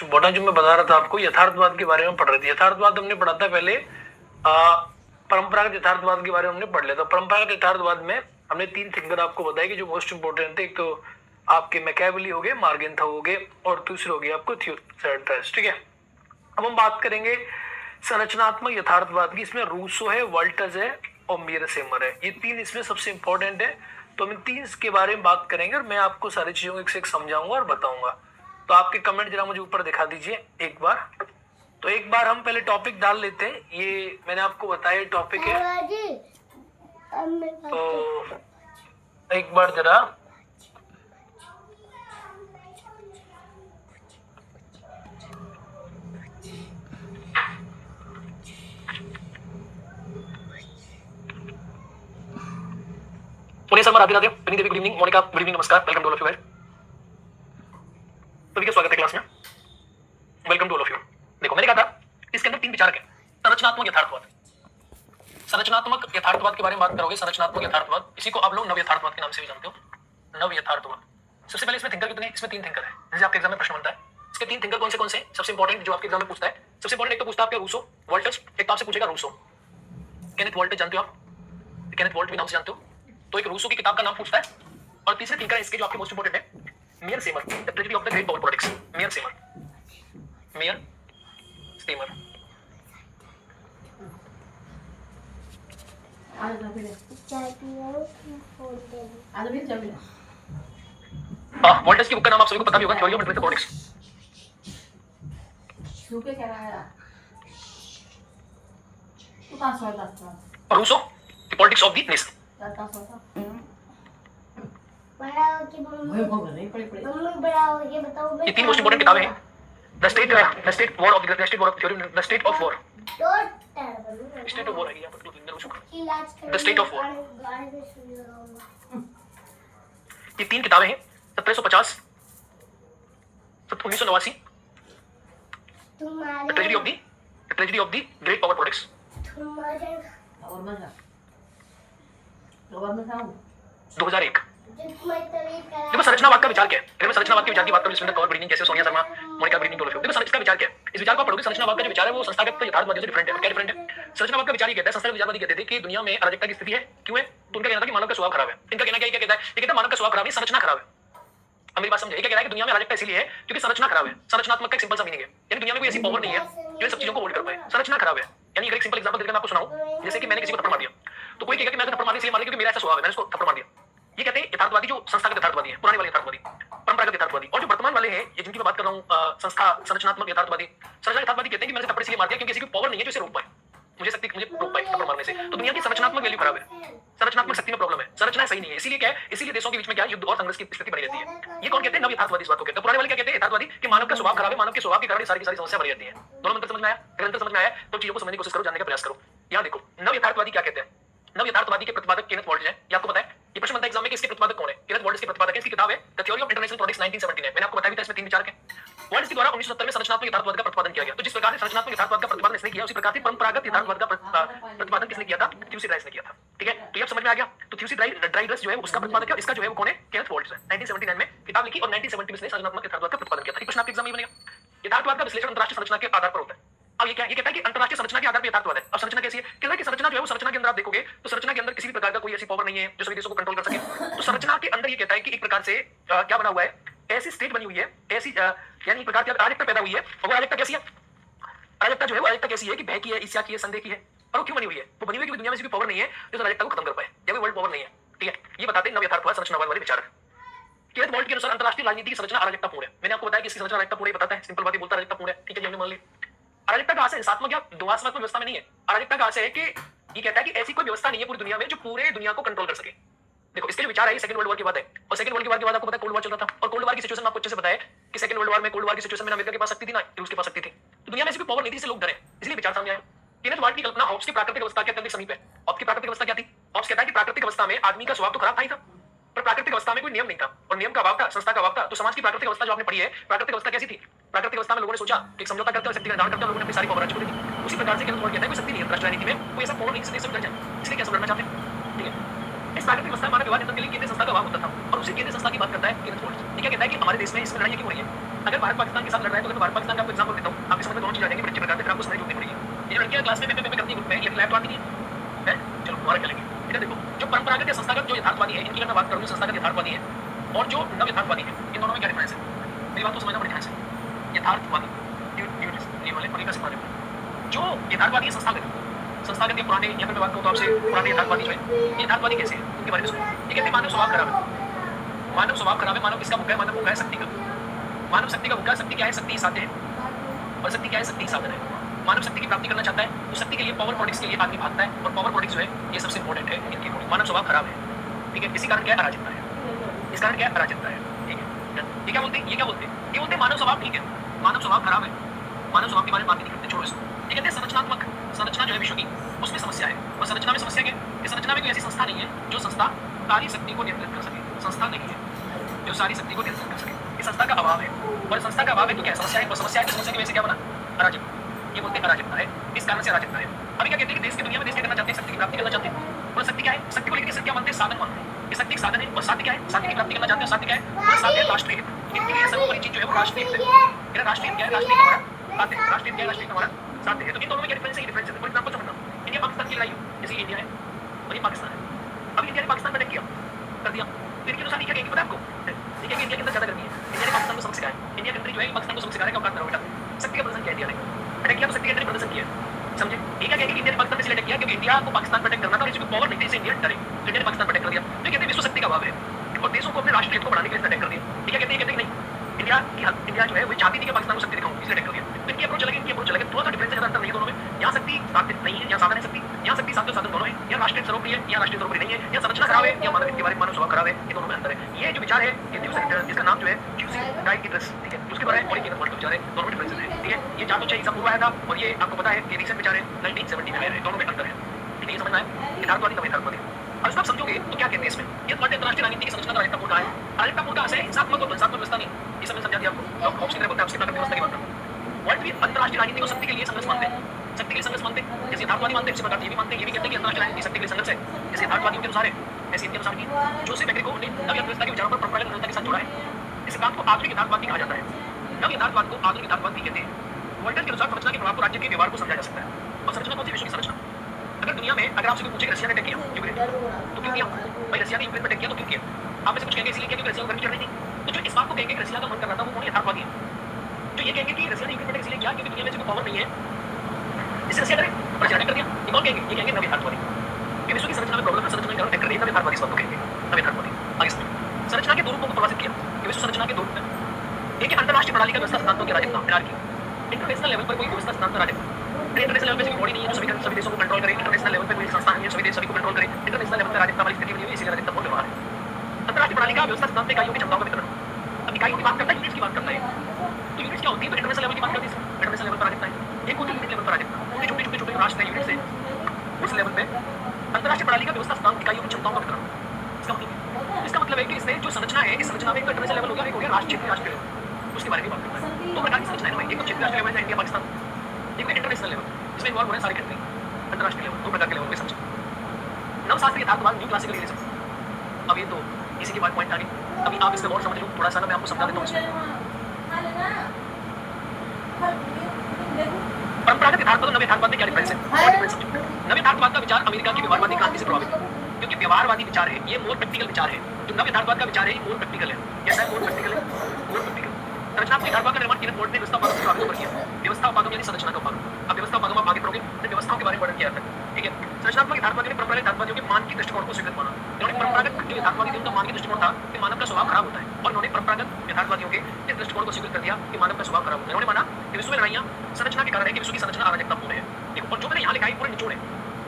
Most important जो मैं बता रहा था आपको, यथार्थवाद के बारे में पढ़ रहे थे। यथार्थवाद हमने पढ़ा था पहले, परंपरागत यथार्थवाद के बारे में हमने पढ़ लिया था। परंपरागत यथार्थवाद में हमने 3 थिंकर आपको बताया कि जो मोस्ट इंपोर्टेंट थे। एक तो आपके मैकियावेली हो गए, मार्गेंथर हो गए, और दूसरे हो गए आपको थियोडोरस। ठीक है, अब हम बात करेंगे संरचनात्मक यथार्थवाद की। इसमें रूसो है, वॉल्टज है और मीरसेमर है। ये 3 इसमें सबसे इंपॉर्टेंट है। तो हम 3 के बारे में बात करेंगे और मैं आपको सारी चीजों को एक से एक समझाऊंगा और बताऊंगा। तो आपके कमेंट जरा मुझे ऊपर दिखा दीजिए एक बार। तो एक बार हम पहले टॉपिक डाल लेते हैं। ये मैंने आपको बताया टॉपिक है, तो एक बार जरा Pune sir, Radhe Radhe. Vini Devi good evening, Monica good evening, नमस्कार, welcome to all of you. सभी का स्वागत है क्लास में, welcome to all of you. देखो मैंने कहा था इसके अंदर 3 विचारक है। संरचनात्मक यथार्थवाद, संरचनात्मक यथार्थवाद के बारे में बात करोगे। संरचनात्मक यथार्थवाद, इसी को आप लोग नव यथार्थवाद के नाम से भी जानते हो। नव यथार्थवाद। सबसे पहले इसमें थिंकर कितने? इसमें 3 थिंकर है, जैसे आपके एग्जाम में प्रश्न बनता है। इसके 3 थिंकर कौन से? सबसे इंपॉर्टेंट जो आपके एग्जाम में पूछता है, सबसे इंपॉर्टेंट एक तो पूछता है आपका रूसो, वॉल्टज। एक तो आपसे पूछेगा रूसो, केनेथ वॉल्टज जानते हो आप? केनेथ वॉल्ट भी नाम से जानते हो? तो एक रूसो की किताब का नाम पूछता है। और तीसरे थिंकर है इसके जो आपके मोस्ट इंपोर्टेंट है, Mearsheimer, the tragedy of the great power politics. Mearsheimer, Mearsheimer. Waltz की बुक का नाम आप सभी को पता भी होगा, theory of great politics. Rousseau, the politics of the nation. ये 3 मोस्ट इंपोर्टेंट किताबें हैं। The state war of the state war of theory, the state of war, state of war है ये, द स्टेट ऑफ वॉर। ये 3 किताबें हैं। 1750, 1989, the tragedy of the great power politics. दो 2001। देखो संरचनावाद का विचार क्या है? अगर मैं संरचनावाद के विचार की बात करूं, जिसमें कौर ब्रिनिंग जैसे सोनिया शर्मा, मोनिका ब्रिनिंग टोलोफियो। देखो इसका विचार क्या है? इस विचार को आप पढ़ोगे, संरचनावाद का जो विचार है वो संस्थागत यथार्थवाद से डिफरेंट है। क्या डिफरेंट है? संरचनावाद का विचार ये कहता है, संस्थागत विचारवादी कहते थे कि दुनिया में अराजकता की स्थिति है। क्यों है? तो उनका कहना था कि मानव का स्वभाव खराब है। इनका कहना क्या कहता है? ये कहता है मानव का स्वभाव खराब है, संरचना खराब है। अब मेरी बात समझिए, क्या कह रहा है कि दुनिया में अराजकता इसलिए है क्योंकि संरचना खराब है। संरचनात्मक का एक सिंपल सा मीनिंग है, यानी दुनिया में कोई ऐसी पावर नहीं है जो सब चीजों को होल्ड कर पाए। संरचना खराब है। यानी अगर एक सिंपल एग्जांपल देकर मैं आपको सुनाऊं, जैसे कि मैंने किसी को थप्पड़ मार दिया, तो कोई कहेगा कि मैंने थप्पड़ मार दिया इसलिए मार दिया क्योंकि मेरा ऐसा स्वभाव है, मैंने उसको थप्पड़ मार दिया। ये कहते हैं यथार्थवादी, जो संस्थागत यथार्थवादी है, पुराने वाले यथार्थवादी, परंपरागत यथार्थवादी। और जो वर्तमान वाले हैं, ये जिनकी मैं बात कर रहा हूं, संस्था संरचनात्मक यथार्थवादी। संरचना यथार्थवादी कहते हैं कि मैंने थप्पड़ इसलिए मार दिया क्योंकि किसी की पावर नहीं है जो इसे रोक पाए, मुझे रोक पाए थप्पड़ मारने से। तो दुनिया की संरचनात्मक वैल्यू खराब है, संरचनात्मक शक्ति में प्रॉब्लम है, संरचना सही नहीं है। इसीलिए क्या है? इसीलिए देशों के बीच में क्या है? युद्ध और संघर्ष की स्थिति बनी रहती है। ये कौन कहते हैं? नव यथार्थवादी इस बात को कहते हैं। पुराने वाले क्या कहते हैं? यथार्थवादी, कि मानव का स्वभाव खराब है, मानव के स्वभाव के कारण सारी की सारी समस्या बनी रहती है। दोनों मंत्र समझ में आया? अगर अंतर समझ में आया तो चीजों को समझने की कोशिश करो, जानने का प्रयास करो। यहाँ देखो नव यथार्थवादी क्या कहते हैं। नव यथार्थवादी के प्रतिपादक केनेथ वॉल्टज है। ये आपको पता है? ये प्रश्न बनता है एग्जाम में कि इसके प्रतिपादक कौन है? केनेथ वॉल्टज के प्रतिपादक है। इसकी किताब है the theory of international politics 1979। मैंने आपको बताया था इसमें 3 विचारक हैं। वॉल्टज के द्वारा 1970 में संरचनात्मक यथार्थवाद का प्रतिपादन किया गया। तो जिस प्रकार से संरचनात्मक यथार्थवाद का प्रतिपादन इसने किया, उसी प्रकार से परंपरागत यथार्थवाद का प्रतिपादन किसने किया था? थ्यूसिडाइस ने किया था। ठीक है, तो ये समझ में आ गया। तो थ्यूसिडाइस जो है उसका प्रतिपादक है, इसका जो है वो कौन है? केनेथ वॉल्टज है। 1979 में किताब लिखी और 1970 में इसने संरचनात्मक यथार्थवाद का प्रतिपादन किया था। प्रश्न आपके एग्जाम में बनेगा, यथार्थवाद का विश्लेषण अंतरराष्ट्रीय संरचना के आधार पर होता है। अब ये क्या? ये कहता है कि अंतरराष्ट्रीय संरचना के आधार पर यथार्थवाद है। अब संरचना कैसी है? कहता है कि संरचना जो है वो, संरचना के अंदर आप देखोगे तो संरचना के अंदर किसी भी प्रकार का कोई ऐसी पावर नहीं है जो सभी देशों को कंट्रोल कर सके। तो संरचना के अंदर ये कहता है कि एक प्रकार से क्या बना हुआ है? ऐसी स्टेट बनी हुई है, ऐसी यानी एक प्रकार की अराजकता पैदा हुई है। और वो अराजकता कैसी है? अराजकता जो है वो अराजकता कैसी है कि भय की है, ईर्ष्या की है, संदेह की है। और वो क्यों बनी हुई है? वो बनी हुई है क्योंकि दुनिया में ऐसी कोई पावर नहीं है जो अराजकता को खत्म कर पाए, या कोई वर्ल्ड पावर नहीं है। ठीक है, ये बताते हैं नव यथार्थवाद संरचनावाद वाले विचारक। केनेथ वॉल्टज के अनुसार अंतरराष्ट्रीय राजनीति की संरचना अराजकतापूर्ण है। मैंने आपको बताया कि इसकी संरचना अराजकतापूर्ण है, बताता है, सिंपल बात ही बोलता है अराजकतापूर्ण है। ठीक है, हमने मान ली। अराजकता का आशय हिंसात्मक या द्वंद्वात्मक व्यवस्था में नहीं है। अराजकता का आशय है कि ये कहता है कि ऐसी कोई व्यवस्था नहीं है पूरी दुनिया में जो पूरे दुनिया को कंट्रोल कर सके। देखो इसके जो विचार है, सेकंड वर्ल्ड वॉर के बाद है। और सेकंड वर्ल्ड के बाद आपको पता है कोल्ड वॉर चल रहा था। और कोल्ड वॉर की सिचुएशन में आपको अच्छे से पता है कि सेकंड वर्ल्ड वॉर में, कोल्ड वॉर की सिचुएशन में अमेरिका के पास शक्ति थी ना रूस के पास शक्ति थी। तो दुनिया में ऐसी कोई पावर नहीं थी जिससे लोग डरे, इसलिए विचार सामने आया। केनेथ वॉल्टज की कल्पना हॉब्स की प्राकृतिक अवस्था के अत्यंत समीप है। हॉब्स की प्राकृतिक अवस्था क्या थी? हॉब्स कहता है कि प्राकृतिक अवस्था में आदमी का स्वभाव तो खराब था ही था, पर प्राकृतिक अवस्था में कोई नियम नहीं था और नियम का अभाव था, संस्था का अभाव था। तो समाज की प्राकृतिक अवस्था जो आपने पढ़ी है, प्राकृतिक अवस्था कैसी थी? प्राकृतिक अवस्था में लोगों ने सोचा कि समझौता करते और शक्ति का निर्धारण करते, लोगों ने अपनी सारी पावर छोड़ दी। उसी प्रकार से केनेथ वॉल्टज कहता है कोई शक्ति नहीं है अंतरराष्ट्रीय राजनीति में, कोई ऐसा पावर नहीं जिससे सब डर जाए। इसलिए क्या सब लड़ना चाहते हैं? ठीक है, इस प्राकृतिक व्यवस्था में मानव व्यवहार नियंत्रण के लिए केंद्रीय संस्था का अभाव होता था और उसी केंद्रीय संस्था की बात करता है केंद्र पुलिस। ये क्या कहता है कि हमारे देश में इसमें लड़ाई क्यों हो रही है? अगर भारत पाकिस्तान के साथ लड़ रहा है तो अगर भारत पाकिस्तान का आपको एग्जांपल देता हूं, आपके समझ में दोनों चीजें आ जाएंगी, बड़े अच्छे प्रकार से, फिर आपको समझ जोड़नी पड़ेगी। ये जो लड़कियां क्लास में पेपर करती है ग्रुप में, ये लैब तो आती नहीं है, चलो दोबारा कर लेंगे। ठीक है, देखो जो परंपरागत या संस्थागत जो यथार्थवादी है, इनकी अगर मैं बात करूं, संस्थागत यथार्थवादी है और जो नव यथार्थवादी है, इन दोनों में क्या डिफरेंस है? मेरी बात को समझना बड़े ध्यान से। यथार्थवादी ये वाले और इनका सिखाने में जो यथार्थवादी है, संस्थागत के पुराने, या फिर मैं बात करूं तो आपसे पुराने यथार्थवादी जो है, यथार्थवादी कैसे है उनके बारे में सुनो। ये कहते हैं मानव स्वभाव खराब है, मानव स्वभाव खराब है, मानव किसका भूखा है? मानव भूखा है शक्ति का। मानव शक्ति का भूखा, शक्ति क्या है? शक्ति साध्य है, और शक्ति क्या है? शक्ति साधन है। मानव शक्ति की प्राप्ति करना चाहता है तो शक्ति के लिए पावर प्रोडक्ट्स के लिए आदमी भागता है, और पावर प्रोडक्ट्स जो है ये सबसे इंपॉर्टेंट है इनकी। मानव स्वभाव खराब है, ठीक है। इसी कारण क्या है? अराजकता है। इस कारण क्या है? अराजकता है, ठीक है। ये क्या बोलते हैं? ये क्या बोलते हैं? ये बोलते हैं मानव स्वभाव ठीक है, मानव स्वभाव खराब है, मानव स्वभाव के बारे में बात नहीं करते, छोड़ो इसको। ये कहते हैं संरचनात्मक, संरचना जो है विश्व की उसमें समस्या है। और संरचना में समस्या क्या है? इस संरचना में कोई ऐसी संस्था नहीं है जो संस्था सारी शक्ति को नियंत्रित कर सके। संस्था नहीं है जो सारी शक्ति को नियंत्रित कर सके, इस संस्था का अभाव है। और संस्था का अभाव है तो क्या समस्या है? और समस्या है तो समस्या की वजह से क्या बना? अराजकता। ये बोलते हैं अराजकता है, इस कारण से अराजकता है। अभी क्या कहते हैं कि देश की दुनिया में देश क्या करना चाहते हैं? शक्ति की प्राप्ति करना चाहते हैं। और शक्ति क्या है? शक्ति को लेकर क्या मानते हैं? साधन मानते हैं। ये शक्ति एक साधन है, और साध्य क्या है? साध्य की प्राप्ति करना चाहते हैं। साध्य क्या है? और साध्य राष्ट्रीय हित। इनके लिए सर्वोपरि चीज जो है वो राष्ट्रीय हित है। मेरा राष्ट्रीय हित क्या है? राष्ट्रीय हमारा साध्य है। राष्ट्रीय क्या है? राष्ट्रीय हमारा साध्य है। तो इन दोनों में क्या डिफरेंस है? डिफरेंस है। फॉर एग्जांपल समझना, इंडिया पाकिस्तान की लड़ाई हो, जैसे इंडिया है और ये पाकिस्तान है। अब इंडिया ने पाकिस्तान पर अटैक किया, कर दिया, तो इनके अनुसार क्या कहेंगे पता है आपको? ये कहेंगे इंडिया के अंदर ज्यादा गर्मी है, इंडिया ने पाकिस्तान को सबक सिखाया। इंडिया कंट्री जो है पाकिस्तान को सबक सिखा रहा है कि औकात करो बेटा। शक्ति का प्रदर्शन किया इंडिया ने, अटैक किया तो शक्ति का प्रदर्शन किया, समझे? ये क्या कहेंगे कि इंडिया ने पाकिस्तान में इसलिए अटैक किया क्योंकि इंडिया को पाकिस्तान पर अटैक करना था और इसकी पावर नहीं थी, इसे इंडिया डरे, तो इंडिया ने पाकिस्तान पर अटैक कर दिया। तो कहते हैं विश्व शक्ति का अभाव है और देशों को अपने राष्ट्रीय हित को बढ़ाने के लिए अटैक कर दिया। ये क्या कहते हैं? कहते हैं नहीं, इंडिया जो है वो चाहती थी कि पाकिस्तान को शक्ति दिखाऊं, इसलिए अटैक कर दिया। तो इनकी अप्रोच अलग है, इनकी अप्रोच अलग है। थोड़ा सा डिफरेंस है, ज्यादा अंतर नहीं है दोनों में। यहाँ शक्ति साध्य नहीं है, यहाँ साधन है शक्ति, यहाँ शक्ति साध्य साधन दोनों है। यहाँ राष्ट्रीय सर्वोपरि है, यहाँ राष्ट्रीय सर्वोपरि नहीं है। यहाँ संरचना खराब है, यहाँ मानव के बारे में मानव स्वभाव खराब है। ये दोनों में अंतर है। ये जो विचार है जिसका नाम जो है क्यूसी, ठीक है, उसके बारे में और एक विचार है, दोनों में डिफरेंस है, ठीक है। ये 406 एग्जाम पूरा आया था और ये आपको पता है कि रीसेंट विचार है 1970 में है, दोनों में अंतर है, ठीक है। ये समझना है यथार्थवादी तब यथार्थवादी। अब इसको आप समझोगे तो क्या कहते हैं इसमें? ये तुम्हारे अंतर्राष्ट्रीय राजनीति की संरचना का अराजकतापूर्ण कहा है। अराजकतापूर्ण का है हिंसात्मक और ध्वंसात्मक व्यवस्था नहीं। ये सब मैं समझा दिया आपको। तो ऑप्शन बोलते हैं आपसी प्राकृतिक व्यवस्था की बात करूं। वर्ल्ड में अंतर्राष्ट्रीय राजनीति को शक्ति के लिए संघर्ष मानते हैं, शक्ति के लिए संघर्ष मानते हैं। जैसे यथार्थवादी मानते हैं, इसी प्रकार ये भी मानते हैं, ये भी कहते हैं कि अंतर्राष्ट्रीय राजनीति शक्ति के लिए संघर्ष है। जैसे यथार्थवादियों के अनुसार है, ऐसे इनके अनुसार भी। जोसेफ बेकरी को नवी अर्थव्यवस्था के विचारों पर परंपरागत व्यवस्था के साथ जोड़ा है। इस सिद्धांत को आधुनिक यथार्थवाद कहा जाता है। नव यथार्थवाद को आधुनिक यथार्थवाद भी कहते हैं। वर्ल्डन के अनुसार संरचना के प्रभाव को राज्य के व्यवहार को समझा जा सकता है। और संरचना कौन सी? विश्व की संरचना। अगर दुनिया में अगर आपसे कोई पूछे कि रशिया ने अटैक किया यूक्रेन तो क्यों किया? भाई रशिया ने यूक्रेन पर अटैक किया तो क्यों किया? आप में से कुछ कहेंगे इसलिए किया क्योंकि रशिया को गर्मी चढ़ रही थी। तो जो इस बात को कहेंगे कि रशिया का मन कर रहा था वो कौन? यथार्थवादी है। जो ये कहेंगे कि रशिया ने यूक्रेन पर इसलिए किया क्योंकि दुनिया में कोई पावर नहीं है, इससे रशिया करे, रशिया ने कर दिया, ये कौन कहेंगे? ये कहेंगे नव यथार्थवादी। कि विश्व की संरचना में प्रॉब्लम है, संरचना में कारण कर रही है, नव यथार्थवादी इस बात को कहेंगे, नव यथार्थवादी। आगे सुनिए, संरचना के दो रूपों को परिभाषित किया कि विश्व संरचना के दो रूप हैं। एक है अंतरराष्ट्रीय प्रणाली का व्यवस्था सिद्धांतों की अराजकता, इंटरनेशनल लेवल पर कोई व्यवस्था सिद्धांत अराजकता। इंटरनेशनल लेवल पे कोई बॉडी नहीं है जो सभी देशों को कंट्रोल करे। इंटरनेशनल लेवल पे कोई संस्था नहीं है सभी को कंट्रोल करे। इंटरनेशनल लेवल पे अराजकता वाली स्थिति बनी हुई है, इसीलिए अराजकतापूर्ण व्यवहार है। अंतरराष्ट्रीय प्रणाली का व्यवस्था सिद्धांत इकाइयों की क्षमताओं का वितरण। अब इकाइयों की बात करता है, यूनिट्स की बात करता है। तो यूनिट्स क्या होती है? तो इंटरनेशनल लेवल की बात करते हैं, इंटरनेशनल लेवल पर अराजकता है। एक होती है यूनिट लेवल पर अराजकता, छोटे छोटे राष्ट्र है यूनिट से, उस लेवल पे अंतरराष्ट्रीय प्रणाली का व्यवस्था सिद्धांत इकाइयों की क्षमताओं का वितरण। इसका मतलब है कि इसमें जो संरचना है, इस संरचना में एक इंटरनेशनल लेवल होगा, एक हो गया राष्ट्रीय लेवल, उसके बारे में बात करता है। दो प्रकार की संरचना है, एक तो क्षेत्रीय राष्ट्रीय लेवल है इंडिया पाकिस्तान, एक इंटरनेशनल लेवल, इसमें इन्वॉल्व हो रहे हैं सारे कंट्री। अंतरराष्ट्रीय लेवल, दो प्रकार के लेवल में समझो। नवशास्त्रीय यथार्थवाद, न्यू क्लासिकल रियलिज्म। अब ये तो इसी के बाद पॉइंट आ गए। अभी आप इसका और समझ लो थोड़ा सा, मैं आपको समझा देता हूँ इसमें। परंपरागत यथार्थवाद और नव यथार्थवाद में क्या डिफरेंस है? नव यथार्थवाद का विचार अमेरिका की व्यवहारवादी क्रांति से प्रभावित है, क्योंकि व्यवहारवादी विचार है, ये मोर प्रैक्टिकल विचार है। जो नव यथार्थवाद का विचार है, ये मोर प्रैक्टिकल है। कैसा है? मोर प्रैक्टिकल है, मोर प्रैक्टिकल। रचनात्मक यथार्थवाद का निर्माण केनेथ बोल्ट ने व्यवस्था उपागम के आधार पर किया। व्यवस्था उपागम यानी संरचना का उपागम। अब व्यवस्था उपागम आप आगे पढ़ोगे तो व्यवस्थाओं के बारे में वर्णन किया जाता है, ठीक है। रचनात्मक यथार्थवाद ने परंपरागत यथार्थवादियों के मान की दृष्टिकोण को स्वीकृत माना। उन्होंने परंपरागत जो यथार्थवादी थे उनका मान की दृष्टिकोण था कि मानव का स्वभाव खराब होता है, और उन्होंने परंपरागत यथार्थवादियों के इस दृष्टिकोण को स्वीकृत कर दिया कि मानव का स्वभाव खराब होता है। उन्होंने माना कि विश्व में लड़ाइयां संरचना के कारण है, कि विश्व की संरचना अराजकतापूर्ण है। और जो मैंने यहाँ लिखा है पूरे निचोड़ है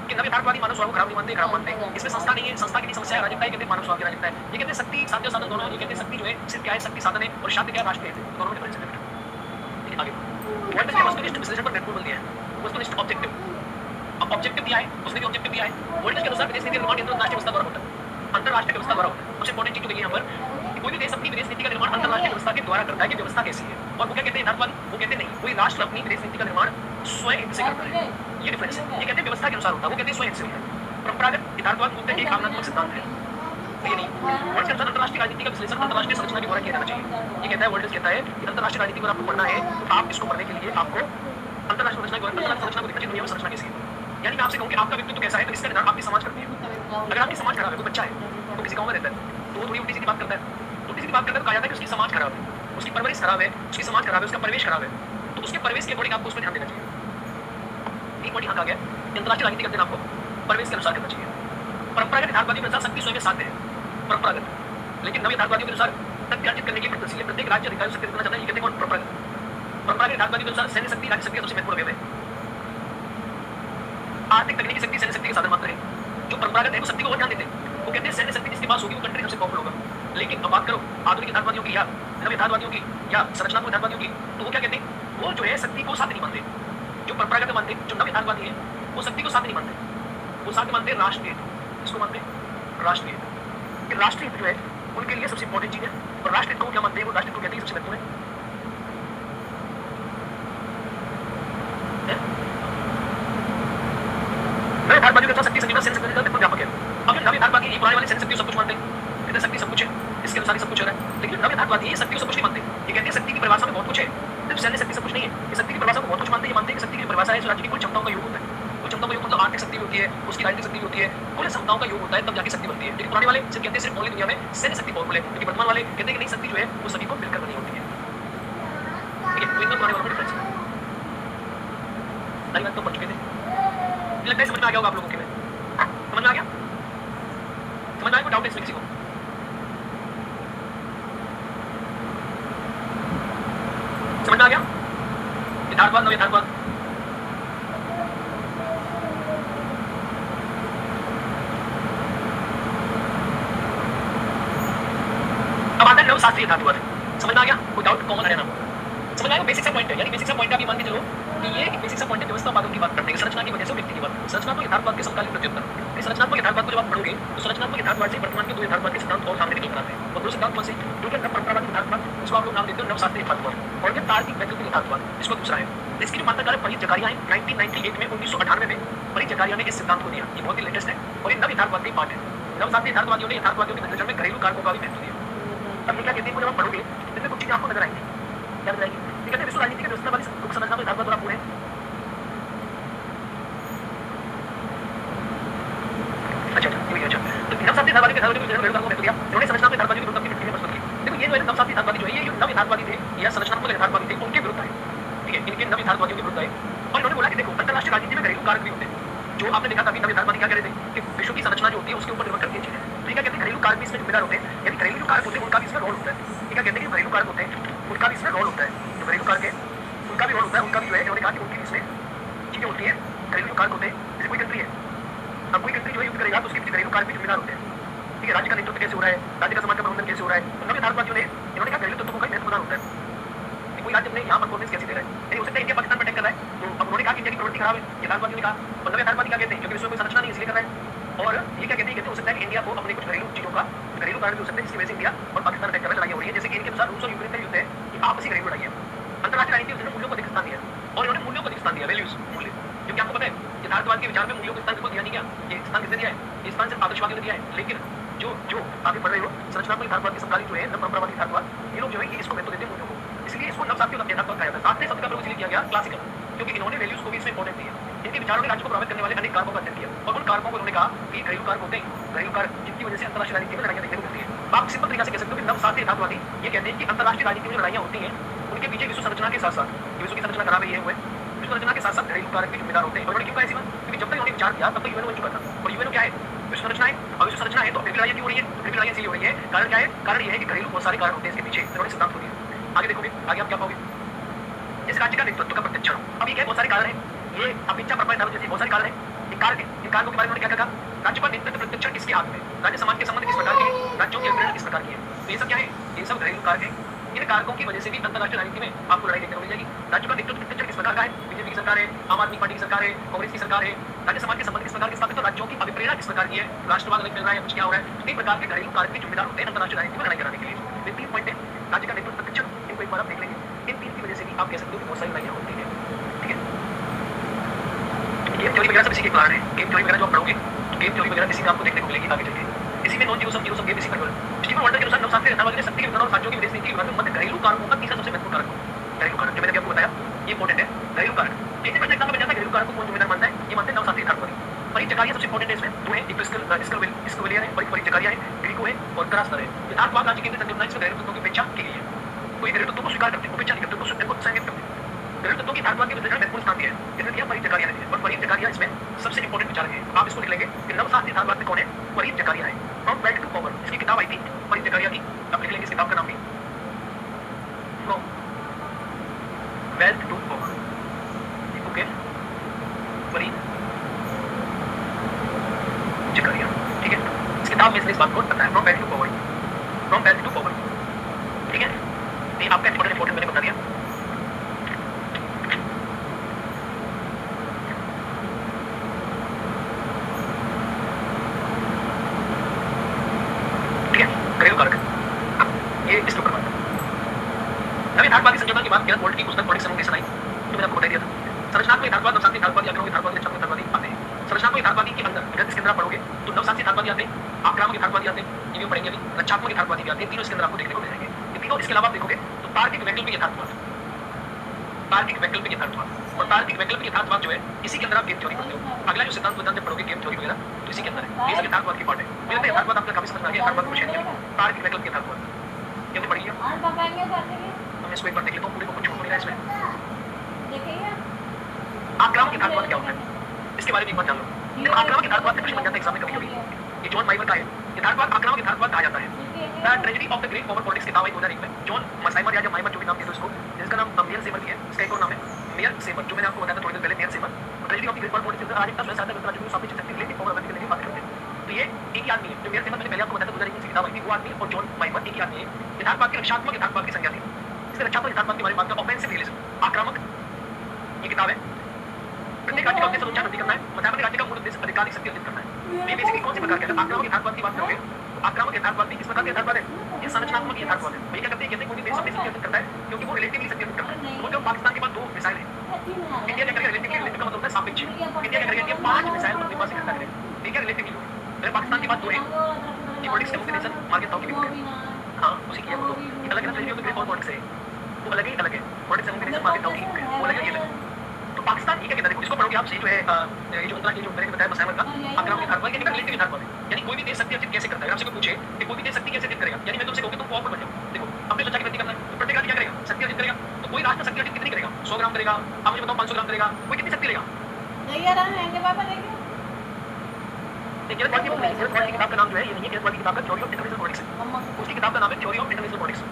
कि नव यथार्थवादी मानव स्वभाव खराब नहीं मानते, खराब मानते हैं। इसमें संस्था नहीं है, संस्था की समस्या अराजकता है, कहते मानव स्वभाव की अराजकता है। ये कहते हैं शक्ति साध्य साधन दोनों है। ये कहते हैं शक्ति जो है सिर्फ क्या है? शक्ति साधन है, और शांति क्या है? राष्ट्रीय है। दोनों में डिफरेंस है। आगे वर्ल्ड ने वस्तुनिष्ठ विश्लेषण पर महत्वपूर्ण दिया है। वस्तुनिष्ठ ऑब्जेक्टिव, अब ऑब्जेक्टिव दिया है, उसने भी ऑब्जेक्टिव दिया है। वर्ल्ड के अनुसार विदेश नीति निर्माण केंद्र राष्ट्रीय व्यवस्था द्वारा होता है, अंतरराष्ट्रीय व्यवस्था द्वारा होता है। सबसे इंपॉर्टेंट चीज तो ये यहाँ पर कोई भी देश अपनी विदेश नीति का निर्माण अंतरराष्ट्रीय व्यवस्था के द्वारा करता है कि व्यवस्था कैसी है। और वो क्या कहते हैं यथार्थवादी? वो कहते नहीं, कोई राष्ट्र अपनी विदेश नीति का निर्माण स्वयं से करता है। ये डिफरेंस है। ये कहते हैं व्यवस्था के अनुसार होता है, वो कहते हैं स्वयं से होता है। परंपरागत यथार्थवाद बोलते हैं एक भावनात्मक सिद्धांत है, तो ये नहीं। वर्ल्ड के अनुसार अंतर्राष्ट्रीय राजनीति का विश्लेषण अंतर्राष्ट्रीय संरचना के द्वारा किया जाना चाहिए। ये कहता है वर्ल्ड कहता है कि अंतर्राष्ट्रीय राजनीति को आपको पढ़ना है तो आप इसको पढ़ने के लिए आपको अंतर्राष्ट्रीय संरचना को देखना चाहिए, दुनिया में संरचना कैसी है। यानी मैं आपसे कहूँ कि आपका व्यक्तित्व कैसा है तो इसका निर्धारण आपकी समाज करती है। अगर आपकी समाज खराब है, कोई बच्चा है तो किसी गाँव में रहता है तो वो थोड़ी उल्टी सीधी बात करता है, उल्टी सीधी बात करता है तो कहा जाता है कि उसकी समाज खराब है, उसकी परवरिश खराब है, उसकी समाज खराब है, उसका परिवेश खराब है। तो उसके परिवेश के अकॉर्डिंग आपको उस पर ध्यान देना चाहिए। एक पॉइंट यहाँ आ गया, अंतर्राष्ट्रीय राजनीति करते हैं आपको परिवेश के अनुसार करना चाहिए। परंपरागत यथार्थवादियों के अनुसार शक्ति स्वयं साध्य है, परंपरागत, लेकिन नव यथार्थवादियों के अनुसार तथ्य अर्जित करने की प्रगतिशील है। प्रत्येक राज्य अधिकारी शक्ति करना चाहता है, ये कहते हैं परंपरागत। परंपरागत यथार्थवादियों के अनुसार सैन्य शक्ति राज्य शक्ति का सबसे महत्वपूर्ण अवयव है। आर्थिक तकनीकी शक्ति सैन्य शक्ति के साधन मात्र है। जो परंपरागत है वो शक्ति को और ध्यान देते हैं, वो कहते हैं सैन्य शक्ति जिसके पास होगी वो कंट्री सबसे पावरफुल होगा। लेकिन अब बात करो आधुनिक यथार्थवादियों की या नव यथार्थवादियों की या संरचनात्मक यथार्थवादियों की, तो वो क्या कहते हैं, वो जो है शक्ति को साध्य नहीं मानते। जो परंपरागत मानते, जो नव यथार्थवादी है वो शक्ति को साध्य नहीं मानते, वो साध्य मानते हैं राष्ट्रीय। इसको मानते हैं राष्ट्रीय। राष्ट्रीय जो है उनके लिए सबसे इंपॉर्टेंट चीज है। और राष्ट्रीय को क्या मानते हैं, वो राष्ट्रीय को कहते हैं सबसे महत्वपूर्ण है। नव यथार्थवादियों के अनुसार शक्ति संजीवना सैन्य शक्ति का व्यापक है। अब नव यथार्थवादी ये पुराने वाले सैन्य शक्ति सब कुछ मानते हैं, कहते हैं शक्ति सब कुछ है, इसके अनुसार ही सब कुछ हो रहा है। लेकिन नव यथार्थवादी ये शक्ति को सब कुछ नहीं मानते, ये कहते हैं शक्ति की परिभाषा में बहुत कुछ है, सिर्फ सैन्य शक्ति सब कुछ नहीं है। ये शक्ति की परिभाषा को बहुत कुछ मानते हैं। ये मानते हैं कि शक्ति की परिभाषा है राज्य की कुल क्षमताओं का योग होता है। कुल क्षमताओं का योग मतलब आर्थिक शक्ति होती है, उसकी राजनीतिक शक्ति होती है, कुल क्षमताओं का योग होता है, तब जाके शक्ति बनती है। लेकिन पुराने वाले सिर्फ कहते हैं सिर्फ ओनली दुनिया में सैन्य शक्ति पावरफुल है, लेकिन वर्तमान वाले कहते हैं कि नहीं, शक्ति जो है वो सभी को मिलकर बनी होती है। ठीक है, तो इनमें पुराने वालों में डिफरेंस है। सारी बात तो पढ़ चुके थे, लगता है समझ में आ गया होगा आप लोगों के में। समझ में आ गया? समझ में आया? कोई डाउट है इसमें किसी को? समझ में आ गया? यथार्थवाद नव यथार्थवाद, अब आता है नव शास्त्रीय यथार्थवाद। समझ में आ गया? कोई डाउट कॉमन है ना? समझ आएगा? बेसिक सा पॉइंट है, यानी बेसिक सा पॉइंट आप ये मान के चलो कि ये एक बेसिक सा पॉइंट है व्यवस्थावादों की बात करने की, संरचना की वजह से व्यक्ति की बात। संरचनात्मक यथार्थवाद के समकालीन प्रत्युत्तर। इस संरचनात्मक यथार्थवाद को जब आप पढ़ोगे तो संरचनात्मक यथार्थवाद से वर्तमान के दो यथार्थवाद के सिद्धांत और सामने निकल कर आते हैं। और दो सिद्धांत कौन से? जो कि परंपरागत यथार्थवाद, इसको आप लोग नाम देते हो नव शास्त्रीय यथार्थवाद, और ये तार्किक वैकल्पिक यथार्थवाद, इसको दूसरा है। इसकी जो मान्यता है परीत जकारिया है 1998 में, 1998 में परीत जकारिया ने इस सिद्धांत को दिया। ये बहुत ही लेटेस्ट है और ये नव यथार्थवाद का पार्ट है। नव शास्त्रीय यथार्थवादियों ने यथार्थवादियों के नजर में घरेलू कारकों का भी महत्व दिया। अब ये क्या कहते हैं, जब आप पढ़ोगे इसमें कुछ चीजें आपको नजर आएंगी, क्या नजर आएगी? ये कहते हैं विश्व राजनीति के व्यवस्था वाली संरचना में यथार्थवाद पूरा है। अच्छा, तो नवशास्त्रीय यथार्थवादी के घरेलू कारकों को महत्व दिया। इन्होंने संरचना में यथार्थवादी के विरुद्ध अपनी टिप्पणी प्रस्तुत की। देखो ये जो है नवशास्त्रीय यथार्थवादी जो है, ये नव यथार्थवादी थे या संरचनात्मक यथार्थवादी थे, उनके विरुद्ध है। ठीक है, इनके नव यथार्थवादियों के विरुद्ध है। और इन्होंने बोला कि देखो अंतर्राष्ट्रीय राजनीति में घरेलू कारक भी होते हैं। जो आपने देखा था कि नव यथार्थवादी क्या कह रहे थे कि विश्व की संरचना जो होती है उसके ऊपर निर्भर करती है चीजें। तो क्या कहते हैं, घरेलू कारक भी इसमें जिम्मेदार होते हैं, यानी घरेलू जो कारक होते हैं उनका भी इसमें रोल होता है। क्या कहते हैं कि घरेलू कारक होते हैं उनका भी इसमें रोल होता है। जो घरेलू कारक है उनका भी रोल होता है, उनका भी जो है इन्होंने कहा कि उनकी इसमें चीजें होती है। घरेलू जो कारक होते हैं, जैसे कोई कंट्री है, अब कोई कंट्री जो है युद्ध करेगा तो उसके पीछे घरेलू कारक भी जिम्मेदार होते हैं। ठीक है, राज्य का नेतृत्व कैसे हो रहा है, राज्य का समाज का प्रबंधन कैसे हो रहा है। तो नव यथार्थवादियों ने इन्होंने कहा घरेलू तत्वों का महत्वपूर्ण होता है। कोई राज्य अपने यहाँ परफॉर्मेंस कैसे दे रहा है, नहीं हो सकता है इंडिया पाकिस्तान में अटैक कर रहा है, तो अब उन्होंने कहा कि इंडिया की प्रवृत्ति खराब है, यथार्थवादियों ने कहा। और नव यथार्थवादी क्या कहते हैं, क्योंकि विश्व में संरचना नहीं इसलिए कर रहा है। और ये क्या कहते हैं, हो सकता है कि इंडिया को अपने कुछ घरेलू चीजों का घरेलू कारण हो सकता है जिसकी वजह से इंडिया और पाकिस्तान अटैक कर रहा है, लड़ाई हो रही है। जैसे कि इनके अनुसार रूस और यूक्रेन का युद्ध है कि आपसी घरेलू लड़ाई है। अंतर्राष्ट्रीय राजनीति में मूल्यों को अधिक स्थान दिया और इन्होंने मूल्यों को अधिक स्थान दिया, वैल्यूज, मूल्य। क्योंकि आपको पता है यथार्थवाद के विचार में मूल्यों को स्थान बिल्कुल दिया नहीं गया। ये स्थान किसने दिया है, ये स्थान सिर्फ आदर्शवादियों ने दिया है। लेकिन जो जो आगे पढ़ रहे हो संरचनात्मक यथार्थवाद के समकालीन जो है नव परंपरावादी यथार्थवाद, ये लोग जो है इसको महत्व देते हैं मूल्यों को, इसलिए इसको नव शास्त्रीय यथार्थवाद कहा जाता है। शास्त्रीय शब्द का प्रयोग इसलिए किया गया क्लासिकल, क्योंकि इन्होंने वैल्यूज को भी इसमें इंपॉर्टेंट दिया। इनके विचारों ने राज्य को प्रभावित करने वाले अनेक कारकों का अध्ययन किया और उन कारकों को उन्होंने कहा कि घरेलू कारक होते हैं, घरेलू कारक जिनकी वजह से अंतर्राष्ट्रीय राजनीति में लड़ाइयां देखने को मिलती है। आप सिंपल तरीका से कह सकते हो कि नव शास्त्रीय यथार्थवादी ये कहते हैं कि अंतर्राष्ट्रीय राजनीति में लड़ाइयां होती हैं, उनके पीछे विश्व संरचना के साथ साथ विश्व की संरचना खराब है, ये हुए विश्व संरचना के साथ साथ घरेलू कारक भी जिम्मेदार होते हैं। और उन्होंने क्यों कहा ऐसी बात, क्योंकि जब तक उन्होंने विचार किया तब तक यूएनओ बन चुका था। और यूएनओ क्या है, विश्व संरचना है। और विश्व संरचना है तो फिर लड़ाइयां क्यों हो रही है, फिर लड़ाइयां इसलिए हो रही है, कारण क्या है, कारण ये है कि घरेलू बहुत सारे कारण होते हैं इसके पीछे। इन्होंने सिद्धांत को दिया। आगे देखोगे, आगे आप क्या पाओगे, इस राज्य का नेतृत्व का प्रत्यक्षण। अब ये बहुत सारे कारण हैं, ये अपेक्षा परंपरा जैसे बहुत सारे कारण हैं। इन कारक के बारे में क्या कहा, राज्य का नेतृत्व प्रत्यक्षण किसके हाथ में, राज्य समाज के संबंध किस प्रकार के, राज्यों की अभिप्रेरणा किस प्रकार की है। तो ये सब क्या है, ये सब घरेलू कारक है। इन कारकों की वजह से भी अंतर्राष्ट्रीय राजनीति में आपको लड़ाई देखने को मिल जाएगी। राज्य का नेतृत्व प्रत्यक्षण किस प्रकार का है, बीजेपी की सरकार है, आम आदमी पार्टी की सरकार है, कांग्रेस की सरकार है। राज्य समाज के संबंध किस प्रकार के स्थापित, तो राज्यों की अभिप्रेरणा किस प्रकार की है, राष्ट्रवाद अलग मिल रहा है, कुछ क्या हो रहा है। कई प्रकार के घरेलू कारक भी जिम्मेदार होते हैं अंतर्राष्ट्रीय राजनीति में लड़ाई कराने के लिए। ये 3 पॉइंट है, राज्य का नेतृत्व प्रत्यक्षण, इनको एक बार आप देख लेंगे। इन 3 की वजह से भी आप कह सकते हो कि बहुत सारी लड़ाइयां होती है। ठीक है, गेम थ्योरी वगैरह सब इसी के कारण है। गेम थ्योरी वगैरह जो आप पढ़ोगे, गेम थ्योरी वगैरह इसी में आपको देखने को मिलेगी आगे चलके। इसी में नॉन जीरो सम गेम इसी कंट्रोल। स्टीवन वंडर के अनुसार नवशास्त्रीय यथार्थवाद ने शक्ति के वितरण और साक्ष्यों की विदेश नीति के विभाग में मध्य घरेलू कारकों का तीसरा सबसे महत्वपूर्ण कारक है। घरेलू कारक जो मैंने आपको बताया ये इंपॉर्टेंट है। घरेलू कारक एक प्रश्न एग्जाम में बन जाता है घरेलू कारक को कौन जिम्मेदार मानता है? ये मानते हैं नवशास्त्रीय यथार्थवादी। परिचकारिया सबसे इंपॉर्टेंट है इसमें। दो है, एक तो स्कविलियर है, परिचकारिया है, ग्रीको है और क्रास्टर है। यथार्थवाद राज्य केंद्रित संकल्पना इसमें घरेलू तत्वों की उपेक्षा की गई है। कोई घरेलू तत्वों को स्वीकार करते हैं, उपेक्षा नहीं करते, उनको संयमित करते हैं। घरेलू तत्वों की यथार्थवाद के विश्लेषण में महत्वपूर्ण स्थान दिया है। इसने दिया परिचकारिया ने, और परिचकारिया इसमें सबसे इंपॉर्टेंट विचारक है। आप इसको लिख लेंगे कि नवशास्त्रीय यथार्थवाद में कौन है? परिचकारिया है। फ्रॉम वेल्थ टू पावर इसकी किताब आई थी परिचकारिया की। आप लिख लेंगे इस किताब का नाम भी from wealth to power. Okay, Fareed Zakaria, ठीक है। इस किताब में इसने इस बात को बताया from wealth to power, from wealth to power, ठीक है। ये आपका इंपॉर्टेंट मैंने बता दिया। घरेलू कारक ये इस प्रकार नवी यथार्थवादी संयोजन की बात किया वोल्ट की पुस्तक पॉलिटिक्स समूह की सुनाई तो मैंने आपको बता दिया था। संरचनात्मक यथार्थवाद, नवशास्त्रीय यथार्थवादी, आक्रमक यथार्थवादी, रक्षात्मक यथार्थवादी आते हैं। संरचनात्मक यथार्थवादी के अंदर अगर इसके अंदर आप पढ़ोगे तो नवशास्त्रीय यथार्थवादी आते हैं, आक्रामक यथार्थवादी आते हैं, ये भी पढ़ेंगे अभी, रक्षात्मक यथार्थवादी भी आते हैं। तीनों इसके अंदर आपको देखने को मिलेंगे। ये तीनों इसके अलावा आप देखोगे तो तार्किक वैकल्पिक यथार्थवाद, तार्किक वैकल्पिक यथार्थवाद और तार्किक वैकल्पिक यथार्थवाद जो है इसी के अंदर आप गेम थ्योरी पढ़ते हो। अगला जो सिद्धांत विज्ञान में पढ़ोगे गेम थ्योरी वगैरह तो इसी के अंदर है। ये सब यथार्थवाद की पार्ट है। मेरे तो यथार्थवाद आपका काफी समझ में आ गया। यथार्थवाद कुछ है नहीं, तार्किक वैकल्पिक यथार्थवाद ये हमने पढ़ लिया। हम इसको एक बार देख लेते हैं, पूरी को कुछ छूट नहीं रहा इसमें। आक्रामक यथार्थवाद क्या होता है इसके बारे में एक बात जान लो। देखो आक्रामक यथार्थवाद का प्रश्न बन जाता है एग्जाम में कभी-कभी। ये जॉन माइमर का है यथार्थवाद, आक्रामक यथार्थवाद कहा जाता है। The tragedy of the great power politics किताब आई 2001 में। जॉन माइमर या माइमर जो भी नाम दे दो इसको, जिसका नाम मेयर सेमर भी है, इसका एक और नाम है मेयर सेमर जो मैंने आपको बताया था थोड़ी देर पहले। मेयर सेमर tragedy of the great power politics आज एक साथ राज्यों को सापेक्ष शक्ति रिलेटिव पावर अवधि की बात करते हैं। तो ये एक ही आदमी है जो मेयर सेमर मैंने पहले आपको बताया था 2001 की किताब आई थी, वो आदमी और जॉन माइमर एक ही आदमी है। यथार्थवाद के रक्षात्मक यथार्थवाद की संज्ञा थी। इससे रक्षात्मक यथार्थवाद के बारे में बात करते हैं। ऑफेंसिव रियलिज्म, आक्रामक ये किताब है। प्रत्येक राज्य का उद्देश्य सर्वोच्च वृद्धि करना है, मध्यवर्ती राज्य का मूल उद्देश्य आधिकारिक शक्ति अर्जित करना है। ये बेसिकली कौन से प्रकार के आक्रामक यथार्थवाद की बात करोगे तो आक्रामक यथार्थवाद भी किस प्रकार के यथार्थवाद है? ये संरचनात्मक यथार्थवाद है। ये क्या करते हैं? कहते हैं कोई भी देश अपनी शक्ति अर्जित करता है क्योंकि वो रिलेटिवली शक्ति अर्जित करता है। वो जो पाकिस्तान के पास 2 मिसाइल है, इंडिया क्या करेगा रिलेटिवली? रिलेटिव का मतलब होता है सापेक्ष। इंडिया क्या करेगा? इंडिया 5 मिसाइल अपने पास इकट्ठा करेगा। ये क्या रिलेटिवली होगा? अगर पाकिस्तान के पास 2 है, ये पॉलिटिक्स के मुख्य नेशन मार्केट ताऊ की भी है। हां उसी की है वो, तो अलग अलग तरीके के ग्रेट पॉलिटिक्स है, वो अलग है पॉलिटिक्स के मुख्य नेशन मार्केट ताऊ की है, वो अलग है ये अलग। तो पाकिस्तान ये क्या कहता है? इसको पढ़ोगे आप, ये जो है ये जो अंतरराष्ट्रीय जो मैंने बताया मसाइल का आक्रामक यथार्थवाद ये रिलेटिव यथार्थवाद है। यानी कोई भी देश शक्ति अर्जित कैसे करता है? आपसे कोई पूछे कि कोई भी देश शक्ति कैसे अर्जित करेगा, यानी मैं तुमसे कहूं कि तुम पावरफुल बन जाओ। देखो अपने त्वचा की वृद्धि करना है तो प्रत्येक राज्य क्या करेगा? शक्ति अर्जित करेगा। तो कोई राष्ट्र शक्ति अर्जित कितनी करेगा? 100 ग्राम करेगा। आप मुझे बताओ 500 ग्राम करेगा, कोई कितनी शक्ति लेगा? देखिए की किताब का नाम जो है ये नहीं है। की किताब का थ्योरी ऑफ इंटरनेशनल पॉलिटिक्स है। उसकी किताब का नाम है थ्योरी ऑफ इंटरनेशनल पॉलिटिक्स।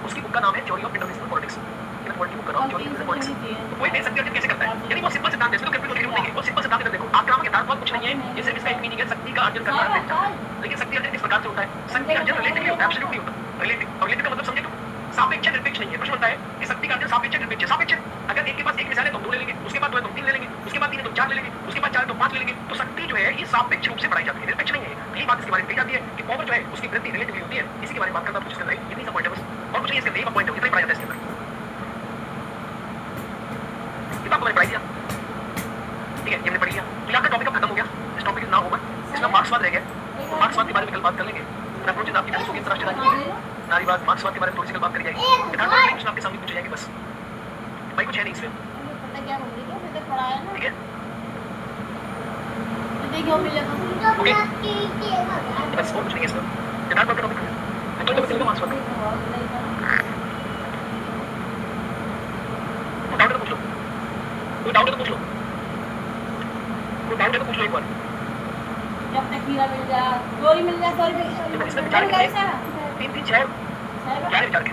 उसकी बुक का नाम है theory of international politics. In politics book का नाम थ्योरी ऑफ इंटरनेशनल पॉलिटिक्स। तो कोई देश शक्ति अर्जित कैसे करता है? यानी वो सिंपल सिद्धांत है, इसमें तो कंप्यूटर की जरूरत नहीं है। वो सिंपल सिद्धांत है। देखो आक्रामक यथार्थवाद कुछ नहीं है, ये सिर्फ इसका एक मीनिंग है शक्ति का अर्जन करना है। लेकिन शक्ति अर्जन किस प्रकार से होता है? शक्ति अर्जन रिलेटिवली होता है, एब्सोल्यूटली होता है। रिलेटिव और रिलेटिव का मतलब समझे तो सापेक्ष निरपेक्ष नहीं है। प्रश्न होता है कि शक्ति का अर्जन सापेक्ष निरपेक्ष है। सापेक्ष अगर एक के पास एक मिसाइल है तो 2 ले लेंगे, उसके बाद 2 है तो 3 ले लेंगे, उसके बाद 3 है तो 4 ले लेंगे, उसके बाद 4 है तो 5 ले लेंगे। तो शक्ति जो है ये सापेक्ष रूप से बढ़ाई जाती है, निरपेक्ष नहीं है। यही बात इसके बारे में कही जाती है कि पावर जो है उसकी वृद्धि रिलेटिवली होती है। इसी के बारे में बात करता हूं। कुछ करना है इतनी सा पॉइंट है बस, और कुछ नहीं इसके अंदर। एक पॉइंट है इतना ही पढ़ाया जाता है इसके अंदर। किताब को मैंने पढ़ाई दिया, ठीक है, ये हमने पढ़ लिया। तो यहाँ का टॉपिक अब खत्म हो गया। इस टॉपिक नाम होगा इसमें मार्क्सवाद रह गया। तो मार्क्सवाद के बारे में कल बात कर लेंगे। अप्रोचेस आपकी पहले होगी अंतरराष्ट्रीय राजनीति, नारीवाद, मार्क्सवाद के बारे में थोड़ी सी कल बात करी जाएगी। यथार्थवाद की प्रश्न आपके सामने पूछे जाएंगे बस, भाई कुछ है नहीं इसमें, ठीक है। ओके बस और कुछ नहीं है इसमें। यथार्थवाद का टॉपिक है तो चलो मार्क्सवाद का डाउट है तो पूछ लो, कोई डाउट है तो पूछ लो, कोई डाउट है तो पूछ लो एक बार। जब तक हीरा मिल जाए, चोरी मिल जाए, चोरी मिल इसमें विचार के 3 6 क्या विचार के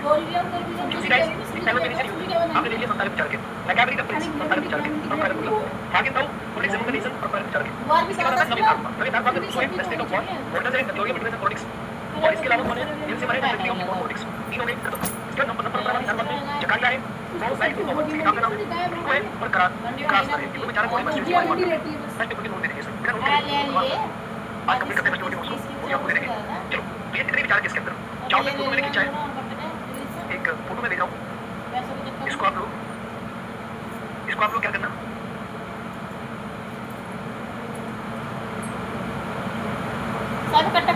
चूसी राइट्स सेवन बेनिफिशियरी होती है। आपने ले लिया संतालित विचार के, मैं क्या करी तब संतालित विचार के हम कर बोला आगे बताओ पॉलिटिक्स एंड नेशन और पॉलिटिक्स विचार के। और भी इसके बाद नवी धारणा, नवी धारणा में सोए state of war, what is the theory of international politics, और इसके अलावा कौन है? इनसे हमारे थ्योरी ऑफ पॉलिटिक्स। तीनों में खत्म। इसके नंबर वाली धारणा में जकारिया है, वो बैक टू पॉवर इसका नाम है, को है और क्रास है। ये बेचारा कोई बस जो फर्स्ट को नोट दे दीजिए सर, मेरा नोट आज कंप्लीट करते हैं फर्स्ट वीडियो उसको, वो आपको दे देंगे। चलो ये कितने विचार किसके अंदर चाहो मैं फोटो मैंने खींचा है, एक फोटो में भेज रहा हूं। इसको आप लोग क्या करना, सब कट्टा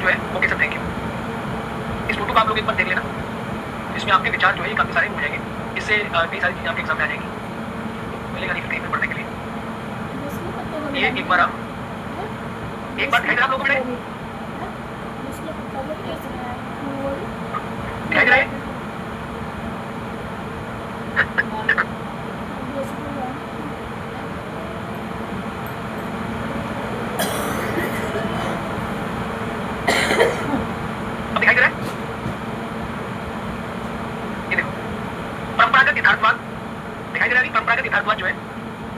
जो है ओके सर, थैंक यू। इस फोटो को आप लोग एक बार देख लेना, इसमें आपके विचार जो है काफी सारे हो जाएंगे, इससे कई सारी चीजें आपके एग्जाम में आ जाएंगी, मिलेगा नहीं फिर कहीं पर पढ़ने के लिए। ये एक बार आप एक बार दिखाई दे रहा आप लोगों को मैंने दिखाई दे रहा है? अब दिखाई दे रहा है? ये देखो, परंपरागत यथार्थवाद दिखाई दे रहा है? परंपरागत यथार्थवाद जो है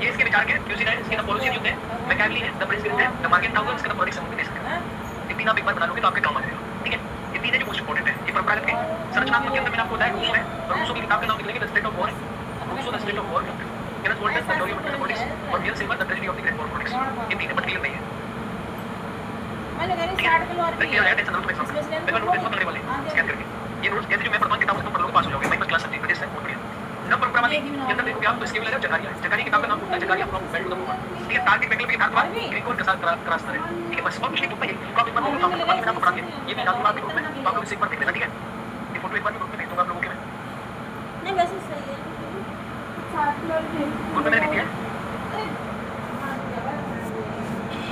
ये इसके विचार के क्यूजिन है, इसके पॉलिसी युक्त है, मैकेवली है, द प्रिंसिपल है, द मार्केट टाउन, इसका पॉलिटिक्स समझ दे सकते हैं। ये तीन आप एक बार बना लोगे तो आपके काम आ जाएगा, ठीक है? ये तीन है जो मोस्ट इंपोर्टेंट है। ये परंपरागत के संरचनात्मक के अंदर मैंने आपको बताया रूसो है, और रूसो की किताब का नाम निकलेगा the state of war, Rousseau the state of war, Kenneth Waltz the theory of politics, और William Sever the tragedy of the great war politics. ये तीन है, बट क्लियर नहीं है। मैंने कहा नहीं 60 किलो और देखिए यार टेंशन ना लो तुम एग्जाम में, मैं नोट इसको करने वाले स्कैन करके ये नोट्स कहते जो मैं प्रमाण किताब उसको पढ़ लोगे पास हो जाओगे। मैं फर्स्ट क्लास सब्जेक्ट से बहुत बढ़िया न परंपरावादी के अंदर देखोगे आप तो इसके मिलेगा जकारिया। जकारिया किताब का नाम होता है Zakaria from bed to the moon, ठीक है? तार्किक वैकल्पिक यथार्थवाद ग्रीक और क्रॉस है, ठीक है? बस और कुछ नहीं होता है। तो आप एक बार लोग काम करके मैंने आपको पढ़ा दिया, ये भी डाल दूंगा आपके ग्रुप में, तो आप लोग इसे एक बार देख लेना, ठीक है? ये फोटो एक बार ग्रुप में भेज दूंगा आप लोगों के मैं, नहीं वैसे सही है 60 किलो ग्रुप में मैंने भेज दिया है,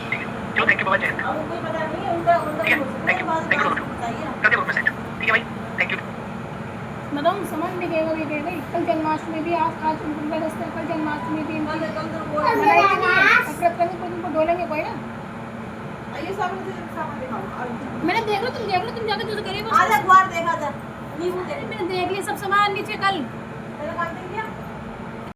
ठीक है? चलो थैंक यू बाबा, जय हिंद, और कोई पता नहीं है उनका ठीक है? थैंक यू बताइए करते ग्रुप में सेंड, ठीक है भाई, थैंक यू। बताऊँ समझ में गए कल जन्माष्टमी भी आज उनका रस्ते कल जन्माष्टमी भी डोलेंगे कोई ना। ये सामान दिखाओ। मैंने देख लो तुम जाकर जो करिए आधा द्वार देखा था नींबू देख मैंने देख लिया सब सामान नीचे कल मेरा काम देख